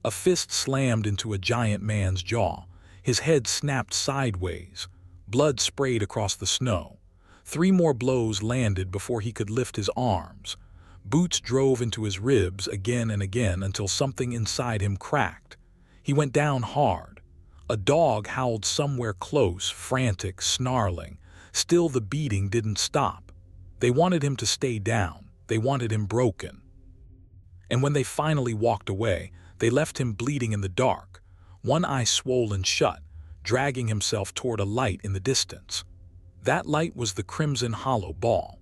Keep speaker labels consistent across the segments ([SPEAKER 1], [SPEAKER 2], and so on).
[SPEAKER 1] A fist slammed into a giant man's jaw. His head snapped sideways. Blood sprayed across the snow. 3 more blows landed before he could lift his arms. Boots drove into his ribs again and again until something inside him cracked. He went down hard. A dog howled somewhere close, frantic, snarling. Still the beating didn't stop. They wanted him to stay down. They wanted him broken. And when they finally walked away, they left him bleeding in the dark, one eye swollen shut, dragging himself toward a light in the distance. That light was the Crimson Hollow Ball.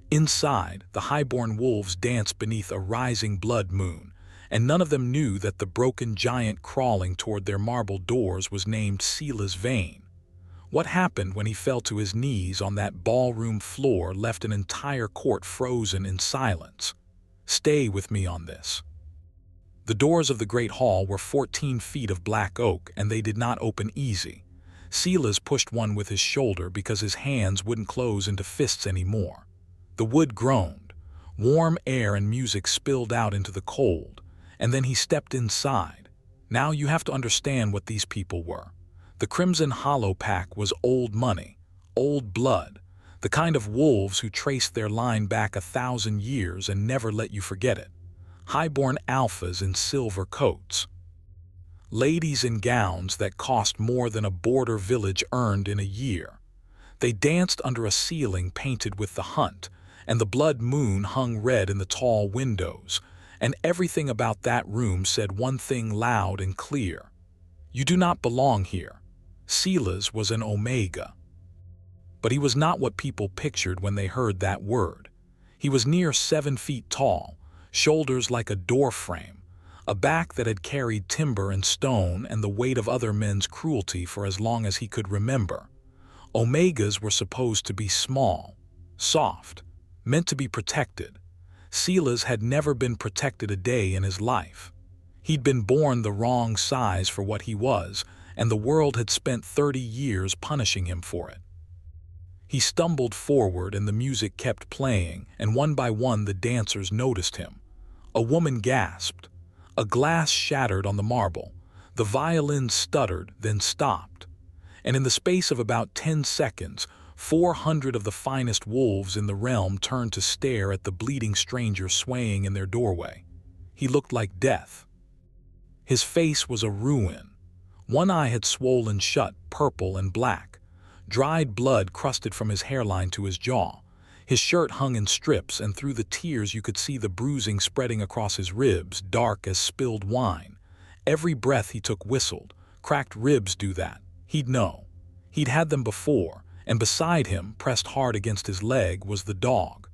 [SPEAKER 1] Inside, the highborn wolves danced beneath a rising blood moon, and none of them knew that the broken giant crawling toward their marble doors was named Sela's Vein. What happened when he fell to his knees on that ballroom floor left an entire court frozen in silence. Stay with me on this. The doors of the Great Hall were 14 feet of black oak, and they did not open easy. Silas pushed one with his shoulder because his hands wouldn't close into fists anymore. The wood groaned. Warm air and music spilled out into the cold, and then he stepped inside. Now you have to understand what these people were. The Crimson Hollow Pack was old money, old blood, the kind of wolves who traced their line back 1,000 years and never let you forget it. Highborn alphas in silver coats. Ladies in gowns that cost more than a border village earned in a year. They danced under a ceiling painted with the hunt, and the blood moon hung red in the tall windows, and everything about that room said one thing loud and clear. You do not belong here. Silas was an Omega. But he was not what people pictured when they heard that word. He was near 7 feet tall, shoulders like a door frame, a back that had carried timber and stone and the weight of other men's cruelty for as long as he could remember. Omegas were supposed to be small, soft, meant to be protected. Silas had never been protected a day in his life. He'd been born the wrong size for what he was, and the world had spent 30 years punishing him for it. He stumbled forward and the music kept playing, and one by one the dancers noticed him. A woman gasped. A glass shattered on the marble. The violin stuttered, then stopped. And in the space of about 10 seconds, 400 of the finest wolves in the realm turned to stare at the bleeding stranger swaying in their doorway. He looked like death. His face was a ruin. One eye had swollen shut, purple and black. Dried blood crusted from his hairline to his jaw. His shirt hung in strips, and through the tears you could see the bruising spreading across his ribs, dark as spilled wine. Every breath he took whistled. Cracked ribs do that. He'd know. He'd had them before, and beside him, pressed hard against his leg, was the dog.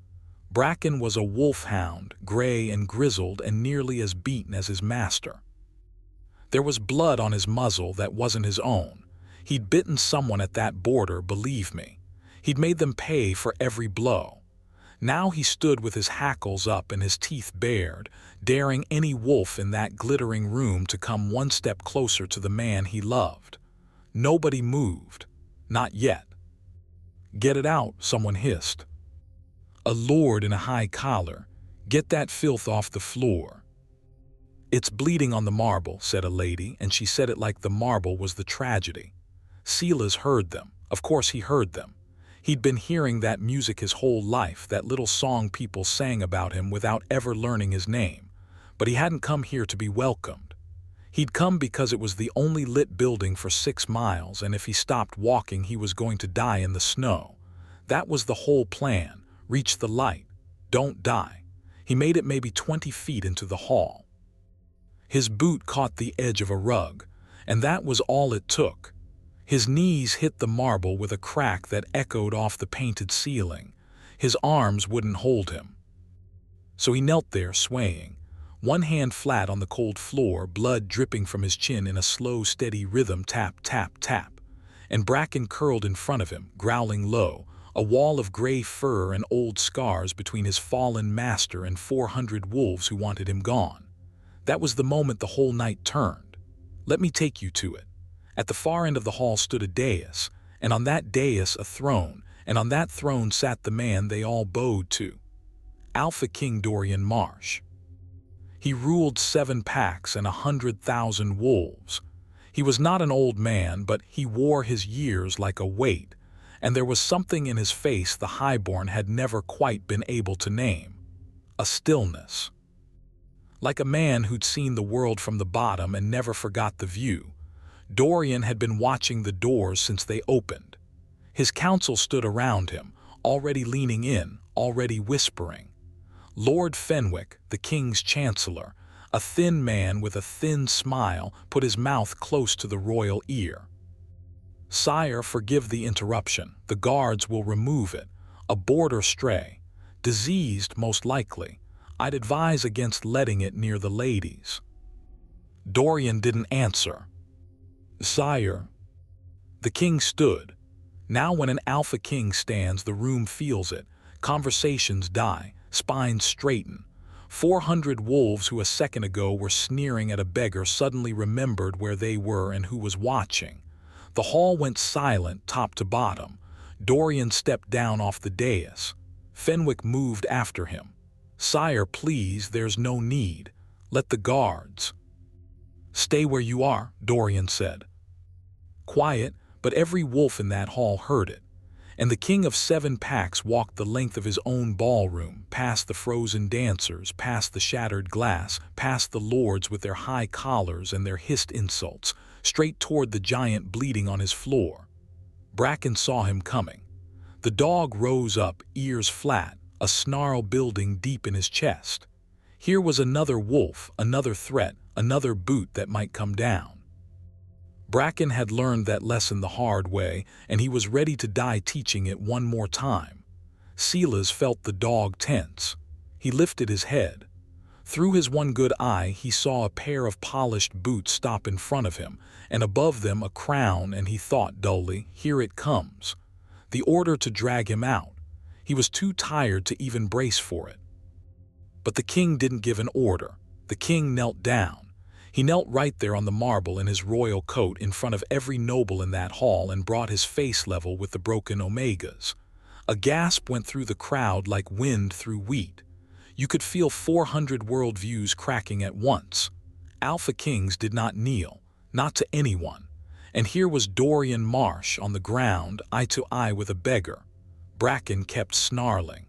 [SPEAKER 1] Bracken was a wolfhound, gray and grizzled and nearly as beaten as his master. There was blood on his muzzle that wasn't his own. He'd bitten someone at that border, believe me. He'd made them pay for every blow. Now he stood with his hackles up and his teeth bared, daring any wolf in that glittering room to come one step closer to the man he loved. Nobody moved. Not yet. "Get it out," someone hissed. A lord in a high collar. "Get that filth off the floor." "It's bleeding on the marble," said a lady, and she said it like the marble was the tragedy. Silas heard them. Of course he heard them. He'd been hearing that music his whole life, that little song people sang about him without ever learning his name. But he hadn't come here to be welcomed. He'd come because it was the only lit building for 6 miles, and if he stopped walking he was going to die in the snow. That was the whole plan. Reach the light. Don't die. He made it maybe 20 feet into the hall. His boot caught the edge of a rug, and that was all it took. His knees hit the marble with a crack that echoed off the painted ceiling. His arms wouldn't hold him. So he knelt there, swaying, one hand flat on the cold floor, blood dripping from his chin in a slow, steady rhythm, tap, tap, tap. And Bracken curled in front of him, growling low, a wall of gray fur and old scars between his fallen master and 400 wolves who wanted him gone. That was the moment the whole night turned. Let me take you to it. At the far end of the hall stood a dais, and on that dais a throne, and on that throne sat the man they all bowed to. Alpha King Dorian Marsh. He ruled 7 packs and 100,000 wolves. He was not an old man, but he wore his years like a weight, and there was something in his face the highborn had never quite been able to name. A stillness. Like a man who'd seen the world from the bottom and never forgot the view, Dorian had been watching the doors since they opened. His council stood around him, already leaning in, already whispering. Lord Fenwick, the king's chancellor, a thin man with a thin smile, put his mouth close to the royal ear. "Sire, forgive the interruption. The guards will remove it. A border stray. Diseased, most likely. I'd advise against letting it near the ladies." Dorian didn't answer. "Sire." The king stood. Now when an alpha king stands, the room feels it. Conversations die, spines straighten. 400 wolves who a second ago were sneering at a beggar suddenly remembered where they were and who was watching. The hall went silent, top to bottom. Dorian stepped down off the dais. Fenwick moved after him. "Sire, please, there's no need. Let the guards." "Stay where you are," Dorian said. Quiet, but every wolf in that hall heard it. And the king of 7 packs walked the length of his own ballroom, past the frozen dancers, past the shattered glass, past the lords with their high collars and their hissed insults, straight toward the giant bleeding on his floor. Bracken saw him coming. The dog rose up, ears flat, a snarl building deep in his chest. Here was another wolf, another threat, another boot that might come down. Bracken had learned that lesson the hard way, and he was ready to die teaching it one more time. Silas felt the dog tense. He lifted his head. Through his one good eye, he saw a pair of polished boots stop in front of him, and above them a crown, and he thought dully, "Here it comes." The order to drag him out. He was too tired to even brace for it. But the king didn't give an order. The king knelt down. He knelt right there on the marble in his royal coat in front of every noble in that hall and brought his face level with the broken omegas. A gasp went through the crowd like wind through wheat. You could feel 400 worldviews cracking at once. Alpha kings did not kneel, not to anyone. And here was Dorian Marsh on the ground, eye to eye with a beggar. Bracken kept snarling.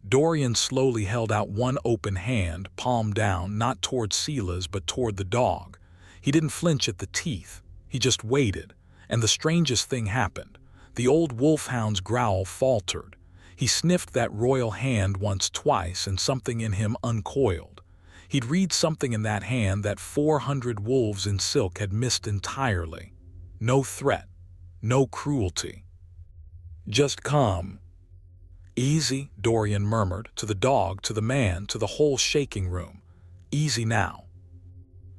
[SPEAKER 1] Dorian slowly held out one open hand, palm down, not toward Silas but toward the dog. He didn't flinch at the teeth. He just waited. And the strangest thing happened. The old wolfhound's growl faltered. He sniffed that royal hand once, twice, and something in him uncoiled. He'd read something in that hand that 400 wolves in silk had missed entirely. No threat. No cruelty. Just calm. "Easy," Dorian murmured, to the dog, to the man, to the whole shaking room. "Easy now."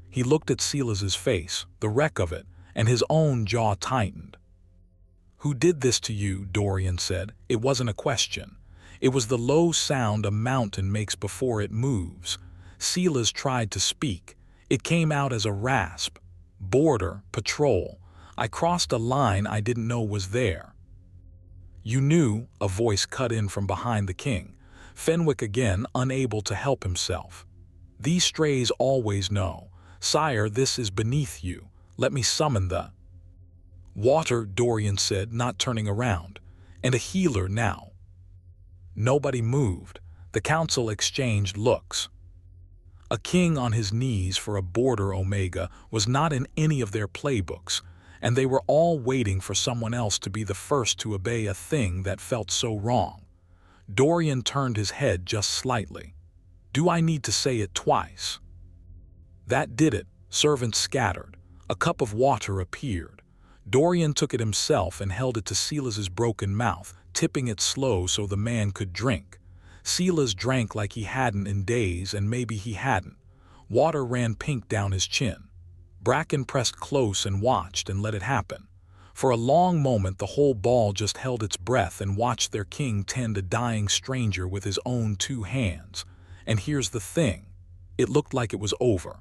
[SPEAKER 1] He looked at Silas's face, the wreck of it, and his own jaw tightened. "Who did this to you?" Dorian said. It wasn't a question. It was the low sound a mountain makes before it moves. Silas tried to speak. It came out as a rasp. "Border, patrol. I crossed a line I didn't know was there." "You knew," a voice cut in from behind the king. Fenwick again, unable to help himself. "These strays always know. Sire, this is beneath you. Let me summon the—" "Water," Dorian said, not turning around. "And a healer now." Nobody moved. The council exchanged looks. A king on his knees for a border omega was not in any of their playbooks, and they were all waiting for someone else to be the first to obey a thing that felt so wrong. Dorian turned his head just slightly. "Do I need to say it twice?" That did it. Servants scattered. A cup of water appeared. Dorian took it himself and held it to Silas's broken mouth, tipping it slow so the man could drink. Silas drank like he hadn't in days, and maybe he hadn't. Water ran pink down his chin. Bracken pressed close and watched and let it happen. For a long moment the whole ball just held its breath and watched their king tend a dying stranger with his own 2 hands. And here's the thing. It looked like it was over.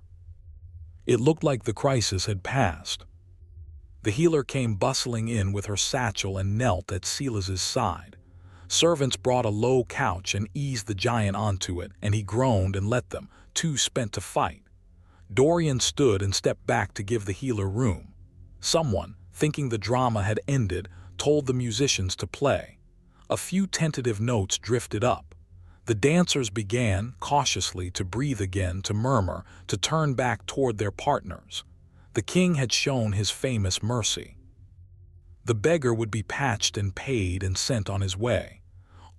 [SPEAKER 1] It looked like the crisis had passed. The healer came bustling in with her satchel and knelt at Silas's side. Servants brought a low couch and eased the giant onto it, and he groaned and let them, too spent to fight. Dorian stood and stepped back to give the healer room. Someone, thinking the drama had ended, told the musicians to play. A few tentative notes drifted up. The dancers began, cautiously, to breathe again, to murmur, to turn back toward their partners. The king had shown his famous mercy. The beggar would be patched and paid and sent on his way.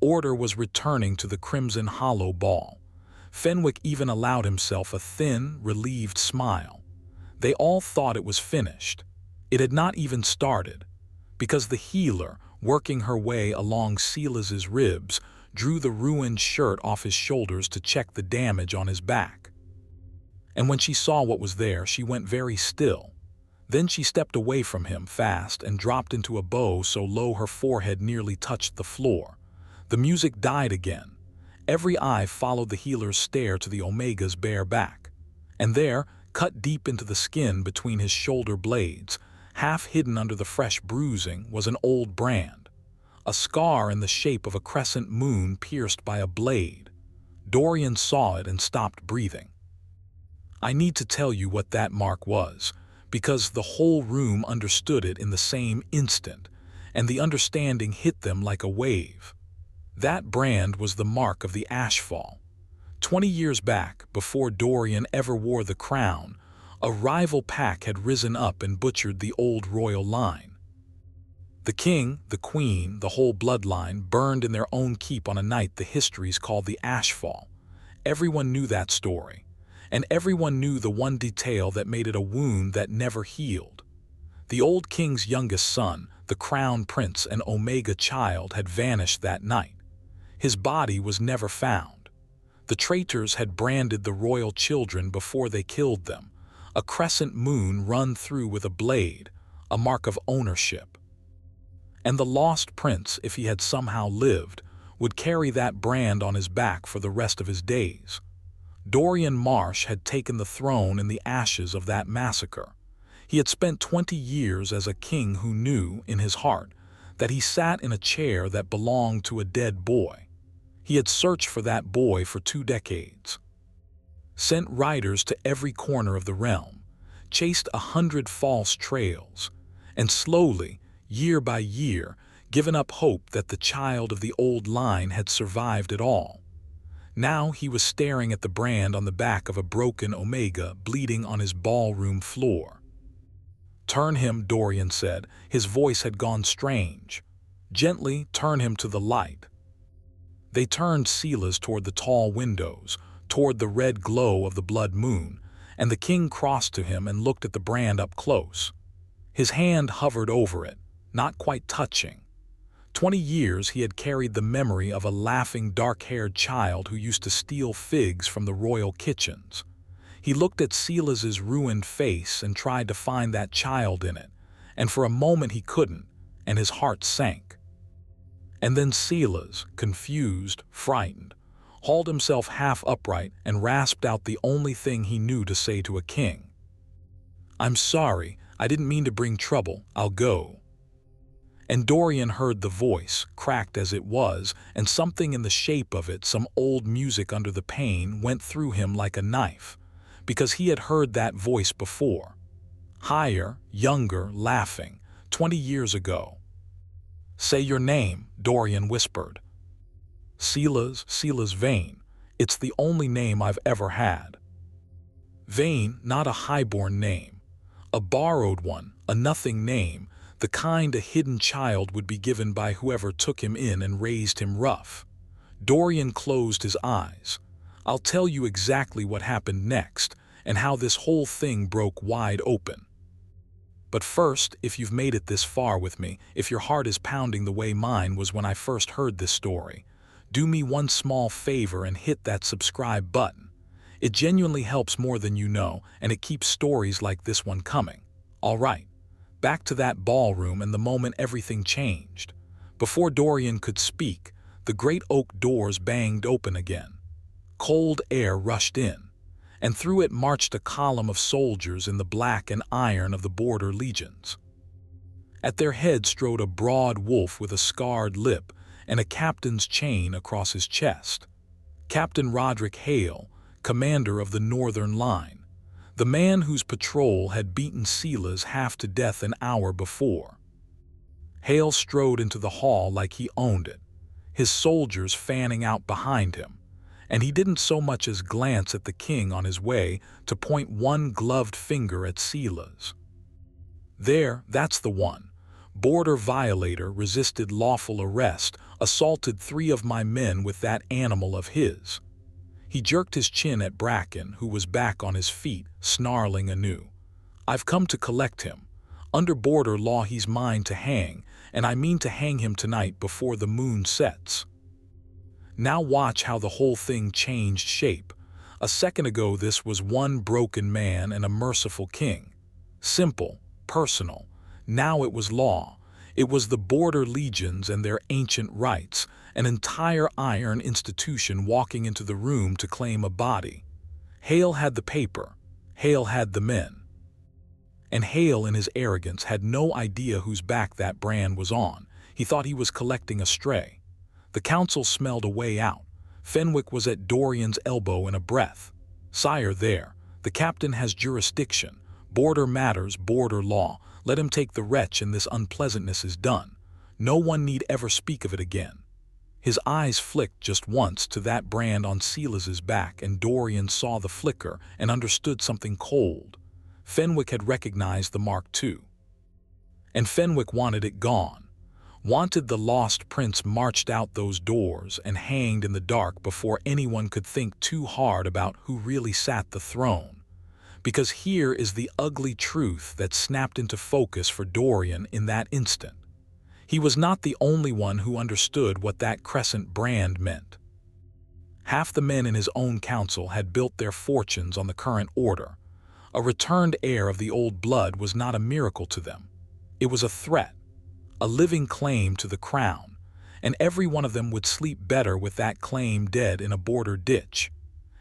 [SPEAKER 1] Order was returning to the Crimson Hollow ball. Fenwick even allowed himself a thin, relieved smile. They all thought it was finished. It had not even started, because the healer, working her way along Silas's ribs, drew the ruined shirt off his shoulders to check the damage on his back. And when she saw what was there, she went very still. Then she stepped away from him fast and dropped into a bow so low her forehead nearly touched the floor. The music died again. Every eye followed the healer's stare to the Omega's bare back. And there, cut deep into the skin between his shoulder blades, half hidden under the fresh bruising, was an old brand. A scar in the shape of a crescent moon pierced by a blade. Dorian saw it and stopped breathing. I need to tell you what that mark was, because the whole room understood it in the same instant, and the understanding hit them like a wave. That brand was the mark of the Ashfall. 20 years back, before Dorian ever wore the crown, a rival pack had risen up and butchered the old royal line. The king, the queen, the whole bloodline burned in their own keep on a night the histories call the Ashfall. Everyone knew that story, and everyone knew the one detail that made it a wound that never healed. The old king's youngest son, the crown prince and Omega child, had vanished that night. His body was never found. The traitors had branded the royal children before they killed them, a crescent moon run through with a blade, a mark of ownership. And the lost prince, if he had somehow lived, would carry that brand on his back for the rest of his days. Dorian Marsh had taken the throne in the ashes of that massacre. He had spent 20 years as a king who knew, in his heart, that he sat in a chair that belonged to a dead boy. He had searched for that boy for 2 decades. Sent riders to every corner of the realm, chased 100 false trails, and slowly, year by year, given up hope that the child of the old line had survived it all. Now he was staring at the brand on the back of a broken Omega bleeding on his ballroom floor. "Turn him," Dorian said. His voice had gone strange. "Gently turn him to the light." They turned Silas toward the tall windows, toward the red glow of the blood moon, and the king crossed to him and looked at the brand up close. His hand hovered over it, not quite touching. 20 years he had carried the memory of a laughing, dark-haired child who used to steal figs from the royal kitchens. He looked at Silas's ruined face and tried to find that child in it, and for a moment he couldn't, and his heart sank. And then Silas, confused, frightened, hauled himself half upright and rasped out the only thing he knew to say to a king. "I'm sorry, I didn't mean to bring trouble, I'll go." And Dorian heard the voice, cracked as it was, and something in the shape of it, some old music under the pane, went through him like a knife, because he had heard that voice before. Higher, younger, laughing, 20 years ago. "Say your name," Dorian whispered. Silas Vane. It's the only name I've ever had." Vane, not a highborn name. A borrowed one, a nothing name, the kind a hidden child would be given by whoever took him in and raised him rough. Dorian closed his eyes. "I'll tell you exactly what happened next, and how this whole thing broke wide open. But first, if you've made it this far with me, if your heart is pounding the way mine was when I first heard this story, do me one small favor and hit that subscribe button. It genuinely helps more than you know, and it keeps stories like this one coming. All right, back to that ballroom and the moment everything changed. Before Dorian could speak, the great oak doors banged open again. Cold air rushed in, and through it marched a column of soldiers in the black and iron of the border legions. At their head strode a broad wolf with a scarred lip, and a captain's chain across his chest. Captain Roderick Hale, commander of the Northern Line, the man whose patrol had beaten Silas half to death an hour before. Hale strode into the hall like he owned it, his soldiers fanning out behind him, and he didn't so much as glance at the king on his way to point one gloved finger at Silas. There, that's the one. Border violator, resisted lawful arrest, assaulted 3 of my men with that animal of his. He jerked his chin at Bracken, who was back on his feet, snarling anew. I've come to collect him. Under border law he's mine to hang, and I mean to hang him tonight before the moon sets. Now watch how the whole thing changed shape. A second ago this was one broken man and a merciful king. Simple, personal. Now it was law. It was the border legions and their ancient rights, an entire iron institution walking into the room to claim a body. Hale had the paper. Hale had the men. And Hale, in his arrogance, had no idea whose back that brand was on. He thought he was collecting a stray. The council smelled a way out. Fenwick was at Dorian's elbow in a breath. Sire, there. The captain has jurisdiction. Border matters, border law. Let him take the wretch and this unpleasantness is done. No one need ever speak of it again. His eyes flicked just once to that brand on Silas's back, and Dorian saw the flicker and understood something cold. Fenwick had recognized the mark too. And Fenwick wanted it gone. Wanted the lost prince marched out those doors and hanged in the dark before anyone could think too hard about who really sat the throne. Because here is the ugly truth that snapped into focus for Dorian in that instant. He was not the only one who understood what that crescent brand meant. Half the men in his own council had built their fortunes on the current order. A returned heir of the old blood was not a miracle to them. It was a threat, a living claim to the crown, and every one of them would sleep better with that claim dead in a border ditch.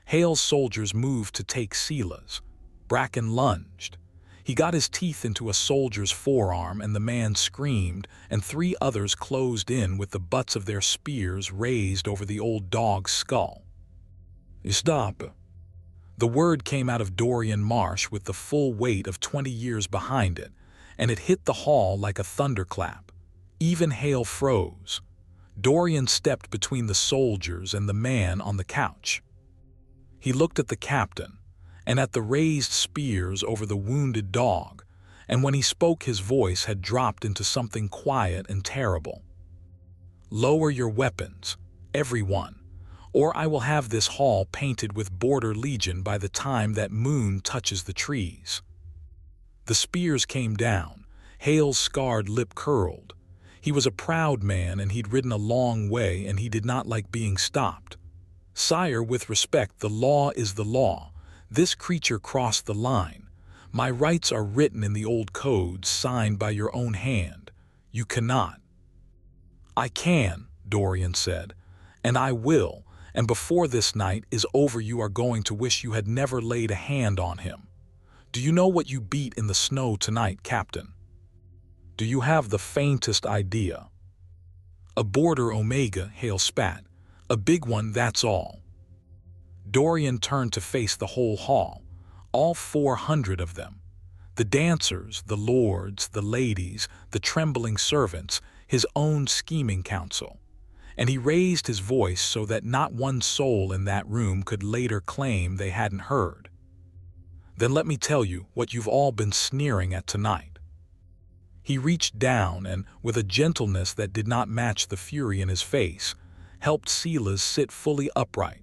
[SPEAKER 1] Hale's soldiers moved to take Silas. Bracken lunged. He got his teeth into a soldier's forearm, and the man screamed, and 3 others closed in with the butts of their spears raised over the old dog's skull. Stop. The word came out of Dorian Marsh with the full weight of 20 years behind it, and it hit the hall like a thunderclap. Even Hale froze. Dorian stepped between the soldiers and the man on the couch. He looked at the captain, and at the raised spears over the wounded dog, and when he spoke his voice had dropped into something quiet and terrible. Lower your weapons, everyone, or I will have this hall painted with Border Legion by the time that moon touches the trees. The spears came down. Hale's scarred lip curled. He was a proud man, and he'd ridden a long way, and he did not like being stopped. Sire, with respect, the law is the law. This creature crossed the line. My rights are written in the old codes, signed by your own hand. You cannot. I can, Dorian said, and I will, and before this night is over you are going to wish you had never laid a hand on him. Do you know what you beat in the snow tonight, Captain? Do you have the faintest idea? A border omega, Hale spat. A big one, that's all. Dorian turned to face the whole hall, all 400 of them. The dancers, the lords, the ladies, the trembling servants, his own scheming council. And he raised his voice so that not one soul in that room could later claim they hadn't heard. Then let me tell you what you've all been sneering at tonight. He reached down and, with a gentleness that did not match the fury in his face, helped Silas sit fully upright,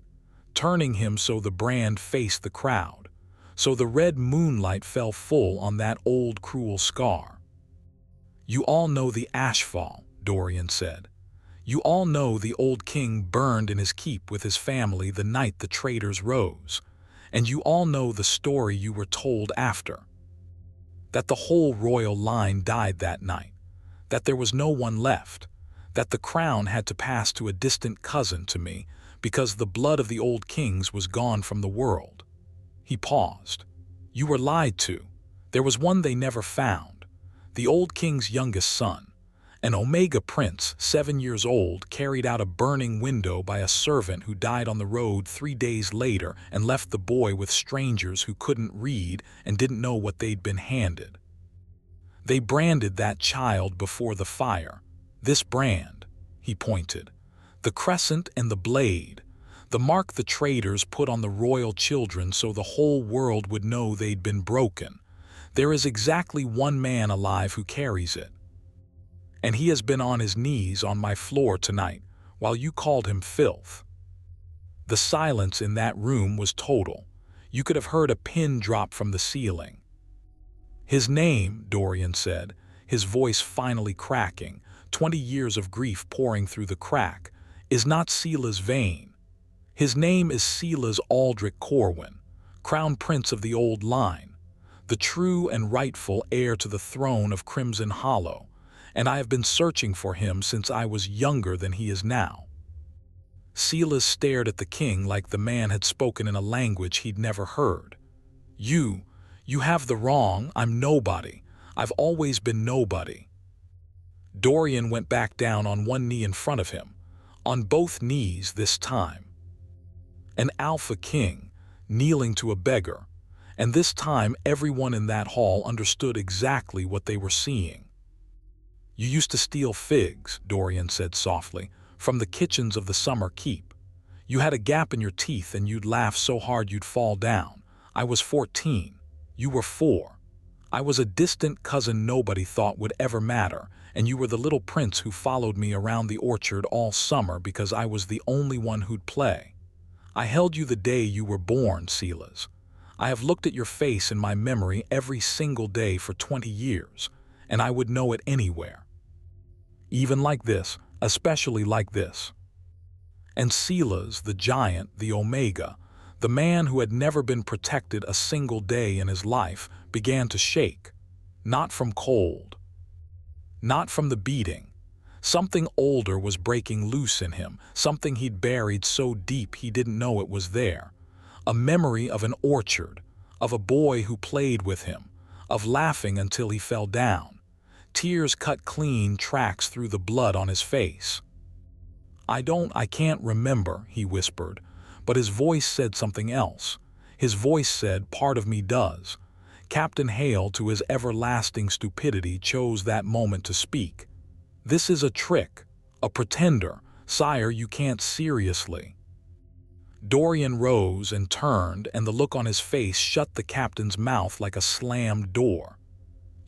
[SPEAKER 1] turning him so the brand faced the crowd, so the red moonlight fell full on that old cruel scar. You all know the ashfall, Dorian said. You all know the old king burned in his keep with his family the night the traitors rose, and you all know the story you were told after. That the whole royal line died that night, that there was no one left, that the crown had to pass to a distant cousin to me because the blood of the old kings was gone from the world. He paused. You were lied to. There was one they never found, the old king's youngest son, An Omega prince, 7 years old, carried out a burning window by a servant who died on the road 3 days later and left the boy with strangers who couldn't read and didn't know what they'd been handed. They branded that child before the fire. This brand, he pointed, the crescent and the blade, the mark the traitors put on the royal children so the whole world would know they'd been broken. There is exactly one man alive who carries it. And he has been on his knees on my floor tonight, while you called him filth. The silence in that room was total. You could have heard a pin drop from the ceiling. His name, Dorian said, his voice finally cracking, 20 years of grief pouring through the crack, is not Silas Vane. His name is Silas Aldrich Corwin, Crown Prince of the old line, the true and rightful heir to the throne of Crimson Hollow, and I have been searching for him since I was younger than he is now. Silas stared at the king like the man had spoken in a language he'd never heard. You have the wrong, I'm nobody. I've always been nobody. Dorian went back down on one knee in front of him, on both knees this time. An alpha king, kneeling to a beggar, and this time everyone in that hall understood exactly what they were seeing. You used to steal figs, Dorian said softly, from the kitchens of the summer keep. You had a gap in your teeth and you'd laugh so hard you'd fall down. I was 14. You were 4. I was a distant cousin nobody thought would ever matter, and you were the little prince who followed me around the orchard all summer because I was the only one who'd play. I held you the day you were born, Silas. I have looked at your face in my memory every single day for 20 years, and I would know it anywhere. Even like this, especially like this. And Silas, the giant, the Omega, the man who had never been protected a single day in his life, began to shake. Not from cold. Not from the beating. Something older was breaking loose in him, something he'd buried so deep he didn't know it was there. A memory of an orchard, of a boy who played with him, of laughing until he fell down. Tears cut clean tracks through the blood on his face. I can't remember, he whispered, but his voice said something else. His voice said, part of me does. Captain Hale, to his everlasting stupidity, chose that moment to speak. This is a trick, a pretender. Sire, you can't seriously. Dorian rose and turned, and the look on his face shut the captain's mouth like a slammed door.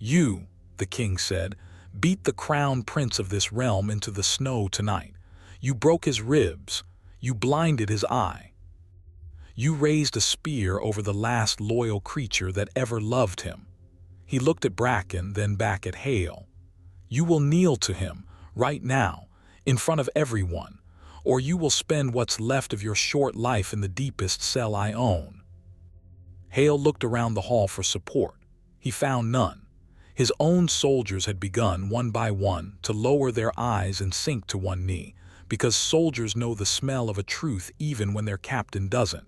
[SPEAKER 1] You, the king said, beat the crown prince of this realm into the snow tonight. You broke his ribs. You blinded his eye. You raised a spear over the last loyal creature that ever loved him. He looked at Bracken, then back at Hale. You will kneel to him, right now, in front of everyone, or you will spend what's left of your short life in the deepest cell I own. Hale looked around the hall for support. He found none. His own soldiers had begun, one by one, to lower their eyes and sink to one knee, because soldiers know the smell of a truth even when their captain doesn't.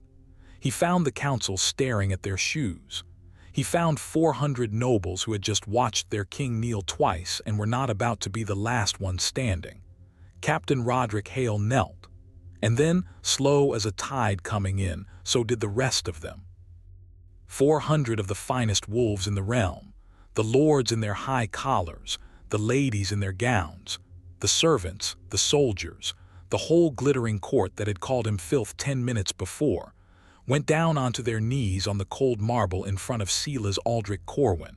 [SPEAKER 1] He found the council staring at their shoes. He found 400 nobles who had just watched their king kneel twice and were not about to be the last one standing. Captain Roderick Hale knelt, and then, slow as a tide coming in, so did the rest of them. 400 of the finest wolves in the realm, the lords in their high collars, the ladies in their gowns, the servants, the soldiers, the whole glittering court that had called him filth 10 minutes before, went down onto their knees on the cold marble in front of Silas Aldrich Corwin.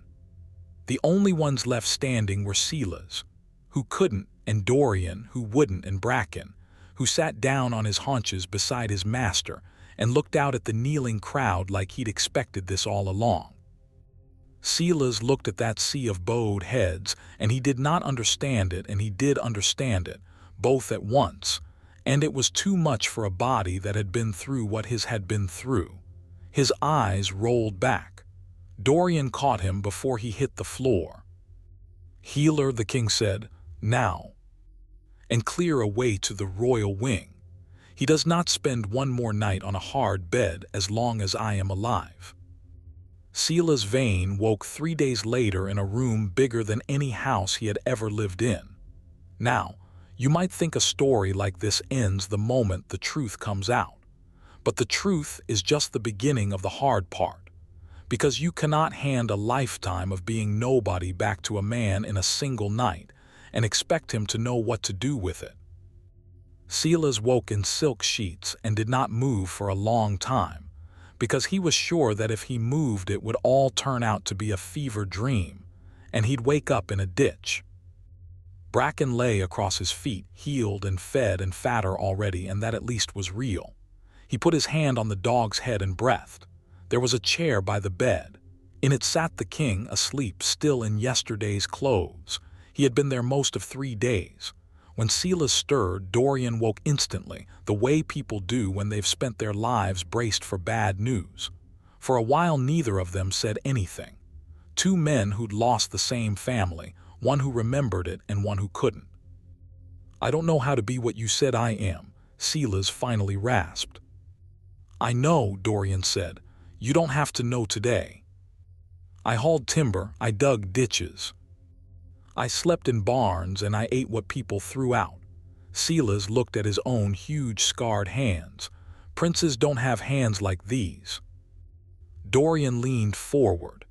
[SPEAKER 1] The only ones left standing were Silas, who couldn't, and Dorian, who wouldn't, and Bracken, who sat down on his haunches beside his master and looked out at the kneeling crowd like he'd expected this all along. Silas looked at that sea of bowed heads, and he did not understand it, and he did understand it, both at once, and it was too much for a body that had been through what his had been through. His eyes rolled back. Dorian caught him before he hit the floor. Healer, the king said, now, and clear a way to the royal wing. He does not spend one more night on a hard bed as long as I am alive. Silas Vane woke 3 days later in a room bigger than any house he had ever lived in. Now, you might think a story like this ends the moment the truth comes out. But the truth is just the beginning of the hard part, because you cannot hand a lifetime of being nobody back to a man in a single night and expect him to know what to do with it. Silas woke in silk sheets and did not move for a long time, because he was sure that if he moved it would all turn out to be a fever dream, and he'd wake up in a ditch. Bracken lay across his feet, healed and fed and fatter already, and that at least was real. He put his hand on the dog's head and breathed. There was a chair by the bed. In it sat the king, asleep, still in yesterday's clothes. He had been there most of 3 days. When Silas stirred, Dorian woke instantly, the way people do when they've spent their lives braced for bad news. For a while neither of them said anything. 2 men who'd lost the same family, one who remembered it and one who couldn't. "I don't know how to be what you said I am," Silas finally rasped. "I know," Dorian said. "You don't have to know today. I hauled timber, I dug ditches. I slept in barns and I ate what people threw out." Silas looked at his own huge scarred hands. "Princes don't have hands like these." Dorian leaned forward.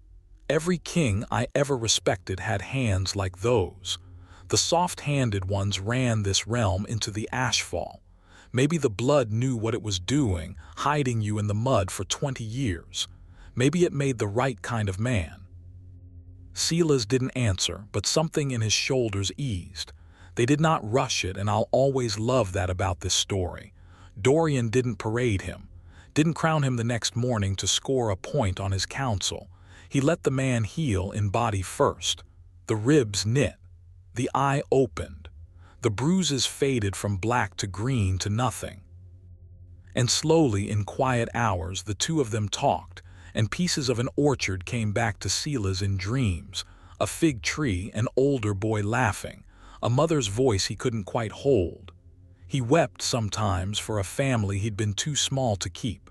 [SPEAKER 1] "Every king I ever respected had hands like those. The soft-handed ones ran this realm into the ashfall. Maybe the blood knew what it was doing, hiding you in the mud for 20 years. Maybe it made the right kind of man." Silas didn't answer, but something in his shoulders eased. They did not rush it, and I'll always love that about this story. Dorian didn't parade him, didn't crown him the next morning to score a point on his council. He let the man heal in body first. The ribs knit. The eye opened. The bruises faded from black to green to nothing. And slowly, in quiet hours, the 2 of them talked, and pieces of an orchard came back to Silas in dreams. A fig tree, an older boy laughing, a mother's voice he couldn't quite hold. He wept sometimes for a family he'd been too small to keep.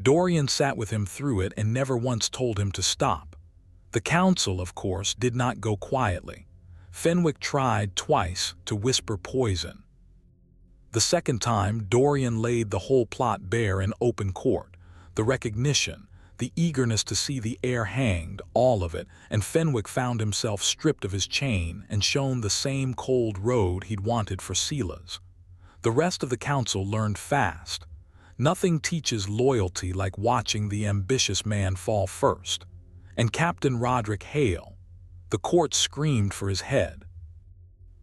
[SPEAKER 1] Dorian sat with him through it and never once told him to stop. The council, of course, did not go quietly. Fenwick tried twice to whisper poison. The second time, Dorian laid the whole plot bare in open court. The recognition, the eagerness to see the heir hanged, all of it, and Fenwick found himself stripped of his chain and shown the same cold road he'd wanted for Silas. The rest of the council learned fast. Nothing teaches loyalty like watching the ambitious man fall first. And Captain Roderick Hale, the court screamed for his head.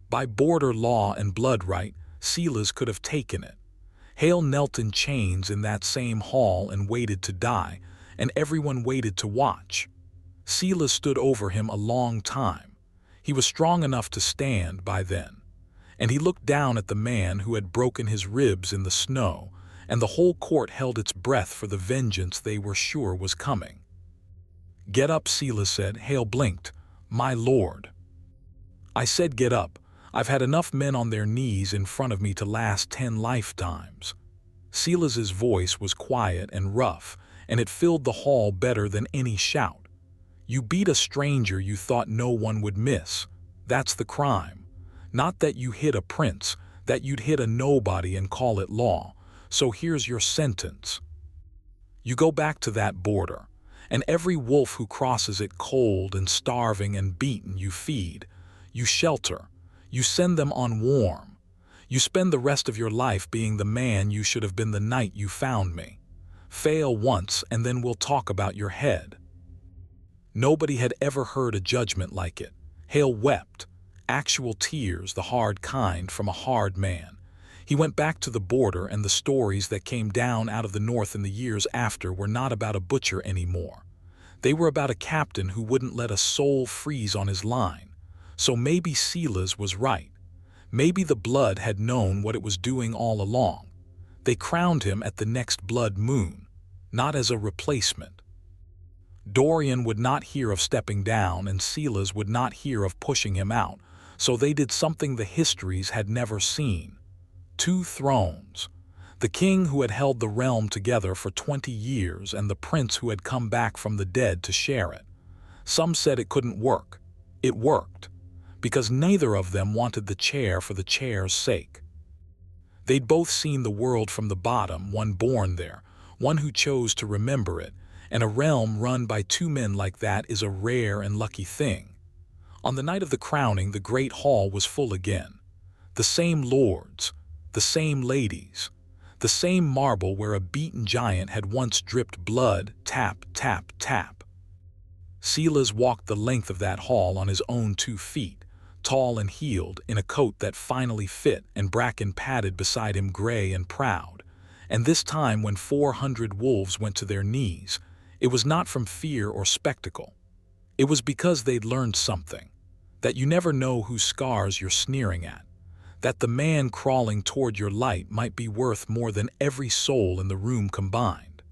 [SPEAKER 1] By border law and blood right, Silas could have taken it. Hale knelt in chains in that same hall and waited to die, and everyone waited to watch. Silas stood over him a long time. He was strong enough to stand by then. And he looked down at the man who had broken his ribs in the snow, and the whole court held its breath for the vengeance they were sure was coming. "Get up," Silas said. Hale blinked. "My lord." "I said get up. I've had enough men on their knees in front of me to last 10 lifetimes." Silas's voice was quiet and rough, and it filled the hall better than any shout. "You beat a stranger you thought no one would miss. That's the crime. Not that you hit a prince, that you'd hit a nobody and call it law. So here's your sentence. You go back to that border, and every wolf who crosses it cold and starving and beaten you feed, you shelter, you send them on warm. You spend the rest of your life being the man you should have been the night you found me. Fail once and then we'll talk about your head." Nobody had ever heard a judgment like it. Hale wept, actual tears, the hard kind from a hard man. He went back to the border, and the stories that came down out of the north in the years after were not about a butcher anymore. They were about a captain who wouldn't let a soul freeze on his line. So maybe Silas was right. Maybe the blood had known what it was doing all along. They crowned him at the next blood moon, not as a replacement. Dorian would not hear of stepping down, and Silas would not hear of pushing him out, so they did something the histories had never seen. 2 thrones. The king who had held the realm together for 20 years and the prince who had come back from the dead to share it. Some said it couldn't work. It worked. because neither of them wanted the chair for the chair's sake. They'd both seen the world from the bottom, one born there, one who chose to remember it, and a realm run by two men like that is a rare and lucky thing. On the night of the crowning, the great hall was full again. The same lords, the same ladies, the same marble where a beaten giant had once dripped blood, tap, tap, tap. Silas walked the length of that hall on his own 2 feet, tall and heeled, in a coat that finally fit, and Bracken padded beside him, gray and proud. And this time, when 400 wolves went to their knees, it was not from fear or spectacle. It was because they'd learned something, that you never know whose scars you're sneering at, that the man crawling toward your light might be worth more than every soul in the room combined.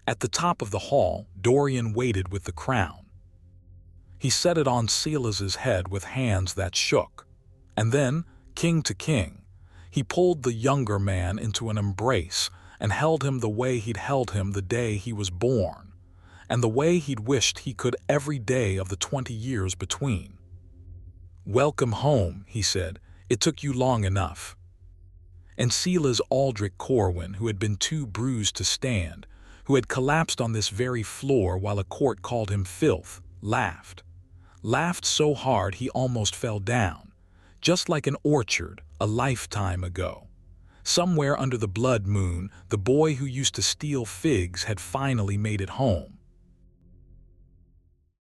[SPEAKER 1] At the top of the hall, Dorian waited with the crown. He set it on Silas's head with hands that shook, and then, king to king, he pulled the younger man into an embrace and held him the way he'd held him the day he was born, and the way he'd wished he could every day of the 20 years between. "Welcome home," he said. "It took you long enough." And Silas Aldrich Corwin, who had been too bruised to stand, who had collapsed on this very floor while a court called him filth, laughed so hard he almost fell down, just like an orchard a lifetime ago. Somewhere under the blood moon, the boy who used to steal figs had finally made it home.